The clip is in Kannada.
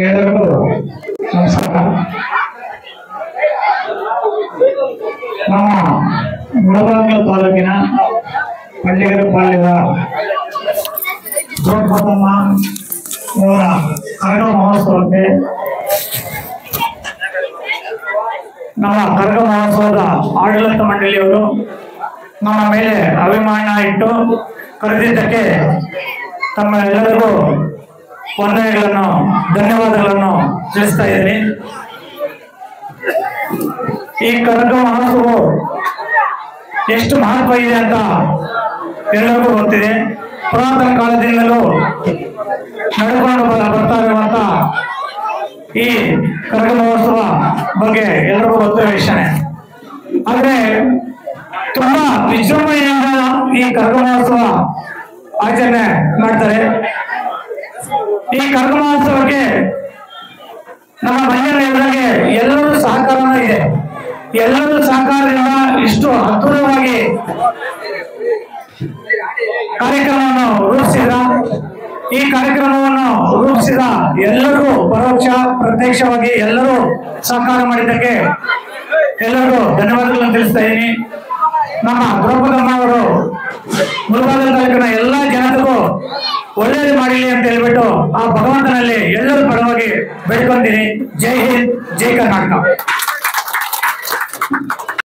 ಎಲ್ಲರಿಗೂ ನಮಸ್ಕಾರ. ನಮ್ಮ ಮುಳಬಾಗಿಲು ತಾಲೂಕಿನ ಪಳ್ಳಿಗೆರೆ ಪಾಳ್ಯದ ದ್ರೌಪದಮ್ಮ ಅವರ ಕರಗ ಮಹೋತ್ಸವಕ್ಕೆ ನಮ್ಮ ಕರಗ ಮಹೋತ್ಸವದ ಆಡಳಿತ ಮಂಡಳಿಯವರು ನಮ್ಮ ಮೇಲೆ ಅಭಿಮಾನ ಇಟ್ಟು ಕರೆದಿದ್ದಕ್ಕೆ ತಮ್ಮ ಎಲ್ಲರಿಗೂ ವಂದನೆಗಳನ್ನು ಧನ್ಯವಾದಗಳನ್ನು ತಿಳಿಸ್ತಾ ಇದ್ದೀನಿ. ಈ ಕರಗ ಮಹೋತ್ಸವ ಎಷ್ಟು ಮಹತ್ವ ಇದೆ ಅಂತ ಎಲ್ಲರಿಗೂ ಗೊತ್ತಿದೆ. ಪುರಾತನ ಕಾಲದಿಂದಲೂ ನಡೆದುಕೊಂಡು ಬರ್ತಾ ಇರುವಂತ ಈ ಕರಗ ಮಹೋತ್ಸವ ಬಗ್ಗೆ ಎಲ್ಲರಿಗೂ ಗೊತ್ತಿರೋ ವಿಷಯನೇ. ಆದ್ರೆ ತುಂಬಾ ವಿಜೃಂಭಣೆಯಿಂದ ಈ ಕರಗ ಮಹೋತ್ಸವ ಆಚರಣೆ ಮಾಡ್ತಾರೆ. ಈ ಕರಗ ಮಹೋತ್ಸವಕ್ಕೆ ನಮ್ಮ ಮಹಿಳೆಯರ ಎದುರಿಗೆ ಎಲ್ಲರೂ ಸಹಕಾರನೂ ಇದೆ. ಎಲ್ಲರೂ ಸಹಕಾರದಿಂದ ಇಷ್ಟು ಅದ್ಭುತವಾಗಿ ಕಾರ್ಯಕ್ರಮವನ್ನು ರೂಪಿಸಿದ ಈ ಕಾರ್ಯಕ್ರಮವನ್ನು ರೂಪಿಸಿದ ಎಲ್ಲರಿಗೂ ಪರೋಕ್ಷ ಪ್ರತ್ಯಕ್ಷವಾಗಿ ಎಲ್ಲರೂ ಸಹಕಾರ ಮಾಡಿದ್ದಕ್ಕೆ ಎಲ್ಲರಿಗೂ ಧನ್ಯವಾದಗಳನ್ನು ತಿಳಿಸ್ತಾ ಇದ್ದೀನಿ. ನಮ್ಮ ದ್ರೌಪದಮ್ಮ ಅವರು ಮುಳಬಾಗಿಲು ತಾಲೂಕಿನ ಎಲ್ಲಾ ಜನತೆಗೂ ಒಳ್ಳೆಯದು ಮಾಡಲಿ ಅಂತ ಹೇಳ್ಬಿಟ್ಟು ಆ ಭಗವಂತನಲ್ಲಿ ಎಲ್ಲರೂ ಪರವಾಗಿ ಬೇಡ್ಕೊಂತೀನಿ. ಜೈ ಹಿಂದ್, ಜೈ ಕರ್ನಾಟಕ.